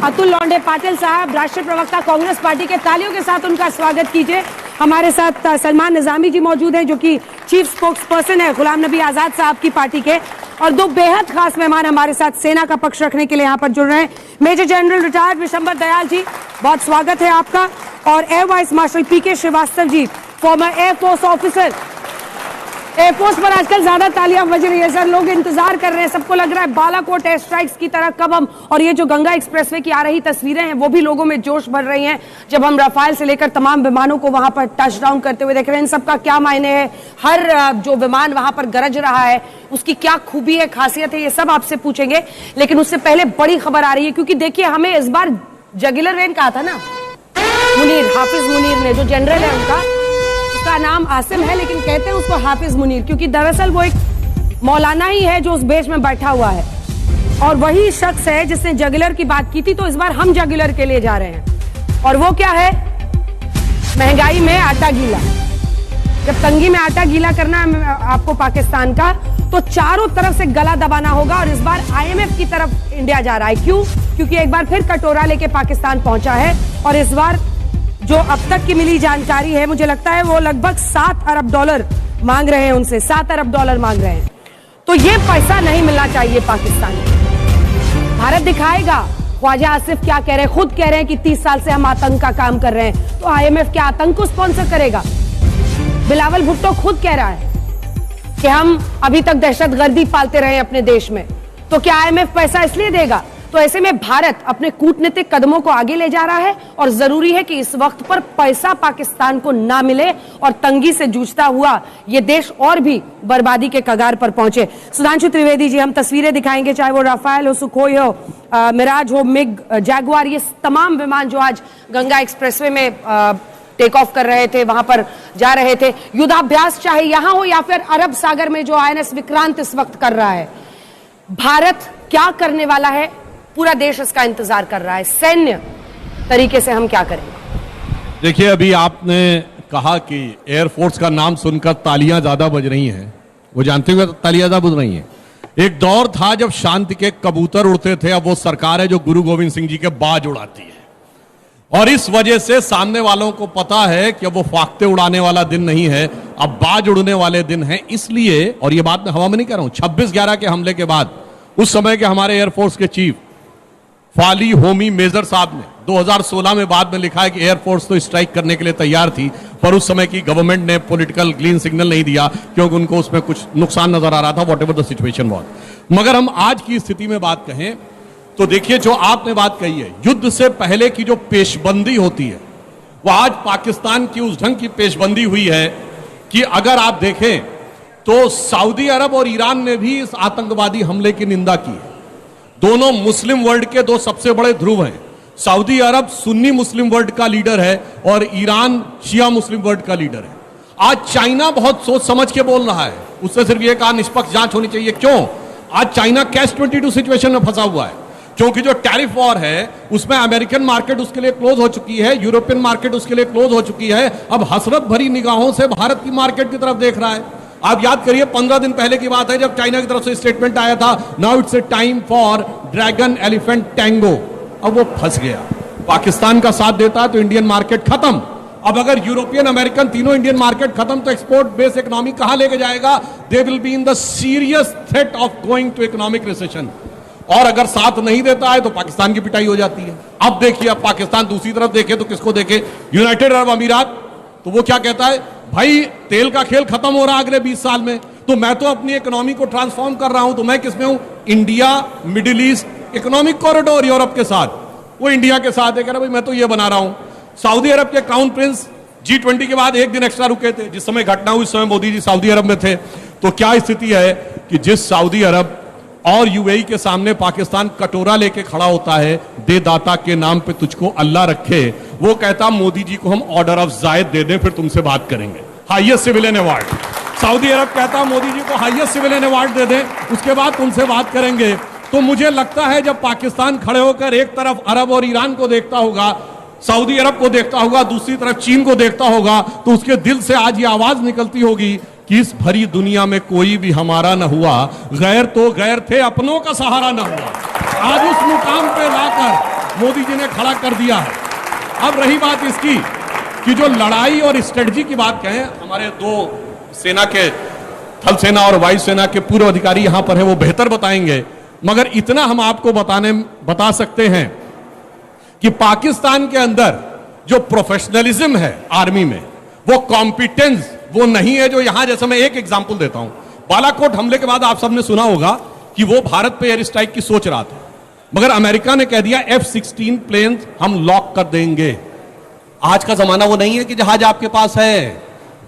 अतुल लौंडे पाटिल साहब, राष्ट्रीय प्रवक्ता कांग्रेस पार्टी के, तालियों के साथ उनका स्वागत कीजिए। हमारे साथ सलमान निजामी जी मौजूद हैं जो कि चीफ स्पोक्स पर्सन है गुलाम नबी आजाद साहब की पार्टी के, और दो बेहद खास मेहमान हमारे साथ सेना का पक्ष रखने के लिए यहाँ पर जुड़ रहे हैं। Major general retired Vishambar Dayal ji, बहुत स्वागत है आपका, और air vice marshal PK Shrivastava ji, former air force officer. Air force पर आजकल ज्यादा तालियां बज रही है सर, लोग इंतजार कर रहे हैं, सबको लग रहा है बालाकोट एयर स्ट्राइक्स की तरह कब हम, और ये जो गंगा एक्सप्रेसवे की आ रही तस्वीरें हैं वो भी लोगों में जोश भर रही हैं, जब हम राफेल से लेकर तमाम विमानों को वहां पर टच डाउन करते हुए देख रहे हैं। इन सबका क्या मायने है, हर जो विमान वहां पर गरज रहा है उसकी क्या खूबी है, खासियत है, ये सब आपसे पूछेंगे। लेकिन उससे पहले बड़ी खबर आ रही है, क्योंकि देखिए हमें इस बार जगुलर वेन कहा था ना, मुनीर, हाफिज मुनीर ने, जो जनरल है उसका नाम आसिम है, लेकिन कहते हैं उसको हाफिज मुनीर, क्योंकि दरअसल वो एक मौलाना ही है जो उस बेच में बैठा हुआ है, और वही शख्स है जिसने जगुलर की बात की थी। तो इस बार हम जगुलर के लिए जा रहे हैं, और वो क्या है, महंगाई में आटा गीला। जब तंगी में आटा गीला करना है आपको पाकिस्तान का, तो चारों तरफ से गला दबाना होगा, और इस बार IMF की तरफ इंडिया जा रहा है। क्यों? क्योंकि एक बार फिर कटोरा लेके पाकिस्तान पहुंचा है, और इस बार जो अब तक की मिली जानकारी है, मुझे लगता है वो लगभग $7 अरब मांग रहे हैं उनसे, $7 अरब मांग रहे हैं। तो ये पैसा नहीं मिलना चाहिए पाकिस्तान को। भारत दिखाएगा। ख्वाजा आसिफ क्या कह रहे हैं, खुद कह रहे हैं कि 30 साल से हम आतंक का काम कर रहे हैं, तो IMF क्या आतंक को स्पॉन्सर करेगा? बिलावल भुट्टो खुद कह रहा है कि हम अभी तक दहशतगर्दी पालते रहे अपने देश में, तो क्या IMF पैसा इसलिए देगा? तो ऐसे में भारत अपने कूटनीतिक कदमों को आगे ले जा रहा है, और जरूरी है कि इस वक्त पर पैसा पाकिस्तान को ना मिले, और तंगी से जूझता हुआ ये देश और भी बर्बादी के कगार पर पहुंचे। सुधांशु त्रिवेदी जी, हम तस्वीरें दिखाएंगे, चाहे वो राफेल हो, सुखोई हो, मिराज हो, मिग, जैगुआर, ये तमाम विमान जो आज गंगा एक्सप्रेसवे में टेक ऑफ कर रहे थे, वहां पर जा रहे थे। युद्धाभ्यास चाहे यहां हो या फिर अरब सागर में जो INS विक्रांत इस वक्त कर रहा है, भारत क्या करने वाला है, पूरा देश इसका इंतजार कर रहा है। सैन्य तरीके से हम क्या करेंगे? देखिए, अभी आपने कहा कि एयरफोर्स का नाम सुनकर तालियां ज्यादा बज रही हैं, वो जानते हुए तालियां ज्यादा बज रही हैं। एक दौर था जब शांति के कबूतर उड़ते थे, अब वो सरकार है जो गुरु गोविंद सिंह जी के बाज उड़ाती है, और इस वजह से सामने वालों को पता है कि अब वो फाख्ते उड़ाने वाला दिन नहीं है, अब बाज उड़ने वाले दिन है। इसलिए, और ये बात मैं हवा में नहीं कह रहा हूं, 26/11 के हमले के बाद उस समय के हमारे एयरफोर्स के चीफ फाली होमी मेजर साहब ने 2016 में बाद में लिखा है कि एयरफोर्स तो स्ट्राइक करने के लिए तैयार थी, पर उस समय की गवर्नमेंट ने पॉलिटिकल ग्रीन सिग्नल नहीं दिया, क्योंकि उनको उसमें कुछ नुकसान नजर आ रहा था, व्हाटएवर द सिचुएशन वाज। मगर हम आज की स्थिति में बात कहें तो देखिए, जो आपने बात कही है, युद्ध से पहले की जो पेशबंदी होती है, वह आज पाकिस्तान की उस ढंग की पेशबंदी हुई है कि अगर आप देखें तो सऊदी अरब और ईरान ने भी इस आतंकवादी हमले की निंदा की है। दोनों मुस्लिम वर्ल्ड के दो सबसे बड़े ध्रुव हैं। सऊदी अरब सुन्नी मुस्लिम वर्ल्ड का लीडर है, और ईरान शिया मुस्लिम वर्ल्ड का लीडर है। आज चाइना बहुत सोच समझ के बोल रहा है, उससे सिर्फ ये कहा निष्पक्ष जांच होनी चाहिए। क्यों? आज चाइना कैश 22 सिचुएशन में फंसा हुआ है, क्योंकि जो टैरिफ वॉर है उसमें अमेरिकन मार्केट उसके लिए क्लोज हो चुकी है, यूरोपियन मार्केट उसके लिए क्लोज हो चुकी है। अब हसरत भरी निगाहों से भारत की मार्केट की तरफ देख रहा है। आप याद करिए, 15 दिन पहले की बात है जब चाइना की तरफ से स्टेटमेंट आया था, now it's a time for dragon elephant tango. अब वो फंस गया। पाकिस्तान का साथ देता है तो इंडियन मार्केट खत्म। अब अगर यूरोपियन, अमेरिकन, तीनों इंडियन मार्केट खत्म, तो एक्सपोर्ट बेस्ड इकोनॉमी कहां लेके जाएगा? They will be in the serious threat of going to economic recession. और अगर साथ नहीं देता है तो पाकिस्तान की पिटाई हो जाती है। अब देखिए, अब पाकिस्तान दूसरी तरफ देखे तो किसको देखे? यूनाइटेड अरब अमीरात। तो वो क्या कहता है, भाई तेल का खेल खत्म हो रहा है अगले 20 साल में, तो मैं तो अपनी इकोनॉमी को ट्रांसफॉर्म कर रहा हूं, तो मैं किसमें हूं? India middle east economic corridor Europe के साथ। वो इंडिया के साथ है, कह रहा भाई मैं तो ये बना रहा हूं। सऊदी अरब के क्राउन प्रिंस G20 के बाद एक दिन एक्स्ट्रा रुके थे, जिस समय घटना हुई उस समय मोदी जी सऊदी अरब में थे। तो क्या स्थिति है कि जिस सऊदी अरब और UAE के सामने पाकिस्तान कटोरा लेके खड़ा होता है, दे दाता के नाम पे तुझको अल्लाह रखे, वो कहता मोदी जी को हम ऑर्डर ऑफ जायद दे दें, फिर तुमसे बात करेंगे, हाईएस्ट सिविलियन अवार्ड। सऊदी अरब कहता मोदी जी को हाईएस्ट सिविलियन अवार्ड दे दें, उसके बाद तुमसे बात करेंगे। तो मुझे लगता है जब पाकिस्तान खड़े होकर एक तरफ अरब और ईरान को देखता होगा, सऊदी अरब को देखता होगा, दूसरी तरफ चीन को देखता होगा, तो उसके दिल से आज ये आवाज निकलती होगी कि इस भरी दुनिया में कोई भी हमारा न हुआ, गैर तो गैर थे, अपनों का सहारा न हुआ। आज उस मुकाम पे लाकर मोदी जी ने खड़ा कर दिया है। अब रही बात इसकी कि जो लड़ाई और स्ट्रेटजी की बात कहें, हमारे दो सेना के, थल सेना और वायु सेना के पूर्व अधिकारी यहां पर है, वो बेहतर बताएंगे, मगर इतना हम आपको बता सकते हैं कि पाकिस्तान के अंदर जो प्रोफेशनलिज्म है आर्मी में, वो कॉम्पिटेंस वो नहीं है जो यहां, जैसे मैं एक एग्जांपल देता हूं, बालाकोट हमले के बाद आप सबने सुना होगा कि वो भारत पे एयर स्ट्राइक की सोच रहा था, मगर अमेरिका ने कह दिया F-16 प्लेन हम लॉक कर देंगे। आज का जमाना वो नहीं है कि जहाज आपके पास है,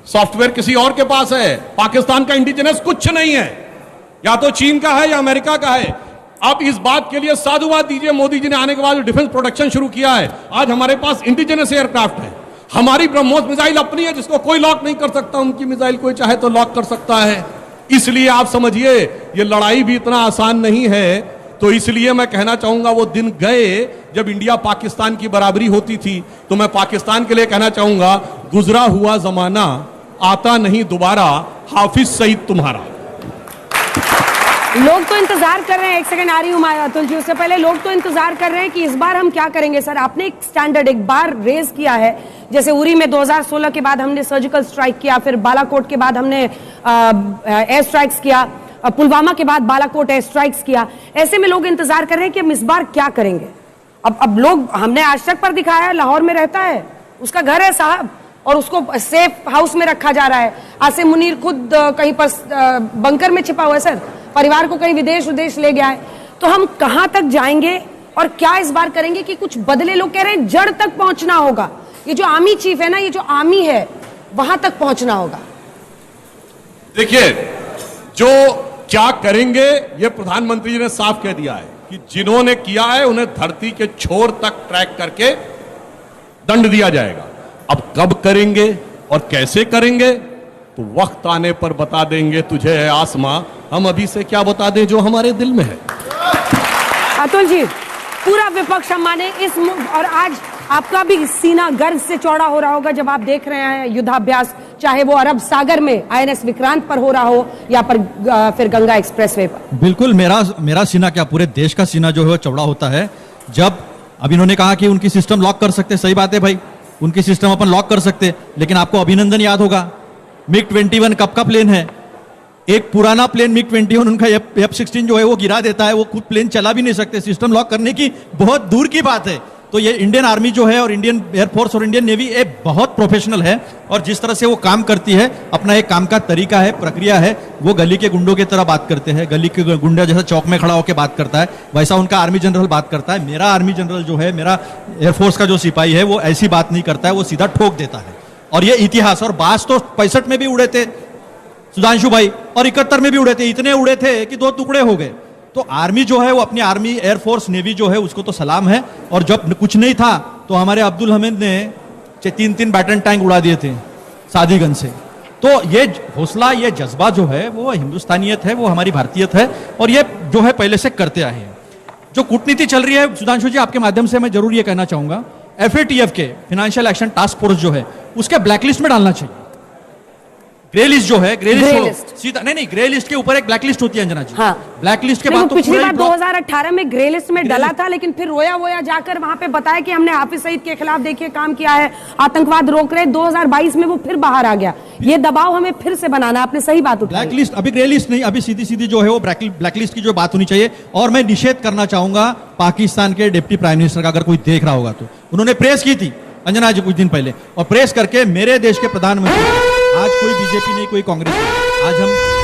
सॉफ्टवेयर किसी और के पास है, पाकिस्तान का इंडिजिनस कुछ नहीं है, या तो चीन का है या अमेरिका का है। आप इस बात के लिए साधुवाद दीजिए, मोदी जी ने आने के बाद जो डिफेंस प्रोडक्शन शुरू किया है, आज हमारे पास इंडिजिनस एयरक्राफ्ट है, हमारी ब्रह्मोस मिसाइल अपनी है जिसको कोई लॉक नहीं कर सकता, उनकी मिसाइल कोई चाहे तो लॉक कर सकता है। इसलिए आप समझिए ये लड़ाई भी इतना आसान नहीं है। तो इसलिए मैं कहना चाहूंगा वो दिन गए जब इंडिया पाकिस्तान की बराबरी होती थी। तो मैं पाकिस्तान के लिए कहना चाहूंगा, गुजरा हुआ जमाना आता नहीं दोबारा, हाफिज सईद तुम्हारा। लोग तो इंतजार कर रहे हैं, एक सेकंड आ रही हूं मैं अतुल जी, उससे पहले लोग तो इंतजार कर रहे हैं कि इस बार हम क्या करेंगे। सर, आपने एक स्टैंडर्ड एक बार रेज किया है, जैसे उरी में 2016 के बाद हमने सर्जिकल स्ट्राइक किया, फिर बालाकोट के बाद हमने एयर स्ट्राइक्स किया, पुलवामा के बाद बालाकोट एयर स्ट्राइक्स किया। ऐसे में लोग इंतजार कर रहे हैं कि हम इस बार क्या करेंगे। अब लोग, हमने आज तक पर दिखाया है, लाहौर में रहता है, उसका घर है साहब, और उसको सेफ हाउस में रखा जा रहा है। आसिम मुनीर खुद कहीं पर बंकर में छिपा हुआ है सर, परिवार को कहीं विदेश ले गया है। तो हम कहां तक जाएंगे और क्या इस बार करेंगे कि कुछ बदले। लोग कह रहे हैं जड़ तक पहुंचना होगा, ये जो आर्मी चीफ है ना, ये जो आर्मी है, वहां तक पहुंचना होगा। देखिए, जो क्या करेंगे ये प्रधानमंत्री जी ने साफ कह दिया है कि जिन्होंने किया है उन्हें धरती के छोर तक ट्रैक करके दंड दिया जाएगा। अब कब करेंगे और कैसे करेंगे तो वक्त आने पर बता देंगे तुझे है आसमां, हम अभी से क्या बता दें जो हमारे दिल में है। अतुल जी, पूरा विपक्ष हम माने इस और आज आपका भी सीना गर्व से चौड़ा हो रहा होगा जब आप देख रहे हैं युद्धाभ्यास, चाहे वो अरब सागर में INS विक्रांत पर हो रहा हो या फिर गंगा एक्सप्रेसवे पर। बिल्कुल, मेरा सीना क्या, पूरे देश का सीना जो है वो चौड़ा होता है जब अब इन्होंने कहा कि उनकी सिस्टम लॉक कर सकते। सही बात है भाई, उनकी सिस्टम अपन लॉक कर सकते, लेकिन आपको अभिनंदन याद होगा, MiG-21 कब का प्लेन है। एक पुराना प्लेन MiG-21 उनका F-16 जो है वो गिरा देता है, वो खुद प्लेन चला भी नहीं सकते। सिस्टम लॉक करने की बहुत दूर की बात है। तो ये इंडियन आर्मी जो है और इंडियन एयरफोर्स और इंडियन नेवी ये बहुत प्रोफेशनल है, और जिस तरह से वो काम करती है, अपना एक काम का तरीका है, प्रक्रिया है। वो गली के गुंडों की तरह बात करते हैं, गली के गुंडा जैसा चौक में खड़ा होकर बात करता है, वैसा उनका आर्मी जनरल बात करता है। मेरा आर्मी जनरल जो है, मेरा एयरफोर्स का जो सिपाही है, वो ऐसी बात नहीं करता है, वो सीधा ठोक देता है। और ये इतिहास, और बास तो 65 में भी उड़े थे सुधांशु भाई, और 71 में भी उड़े थे, इतने उड़े थे कि 2 टुकड़े हो गए। तो आर्मी जो है वो अपनी आर्मी, एयरफोर्स, नेवी जो है उसको तो सलाम है। और जब कुछ नहीं था तो हमारे अब्दुल हमीद ने 3 बैटन टैंक उड़ा दिए थे सादीगंज से। तो ये हौसला, ये जज्बा जो है वो हिंदुस्तानियत है, वो हमारी भारतीयत है, और ये जो है पहले से करते आए हैं। जो कूटनीति चल रही है सुधांशु जी, आपके माध्यम से मैं जरूर ये कहना चाहूंगा, FATF के फाइनेंशियल एक्शन टास्क फोर्स जो है उसके ब्लैकलिस्ट में डालना चाहिए। ग्रे लिस्ट जो है, ग्रे लिस्ट सीधा नहीं, ग्रे लिस्ट के ऊपर एक ब्लैक लिस्ट होती है अंजना जी। हाँ। ब्लैक लिस्ट के बाद तो पिछली बार 2018 में ग्रे लिस्ट में डला था, लेकिन फिर रोया जाकर वहां पे बताया कि हमने हाफिज सईद के खिलाफ देखिए काम किया है, आतंकवाद रोक रहे। 2022 में वो फिर बाहर आ गया। ये दबाव हमें फिर से बनाना, आपने सही बात उठाई। ब्लैक लिस्ट, अभी ग्रे लिस्ट नहीं, अभी सीधी जो है वो ब्लैक लिस्ट की जो बात होनी चाहिए। और मैं निषेध करना चाहूंगा पाकिस्तान के डिप्टी प्राइम मिनिस्टर का, अगर कोई देख रहा होगा तो, उन्होंने प्रेस की थी अंजना जी कुछ दिन पहले, और प्रेस करके मेरे देश के प्रधानमंत्री, आज कोई बीजेपी नहीं, कोई कांग्रेस नहीं, आज हम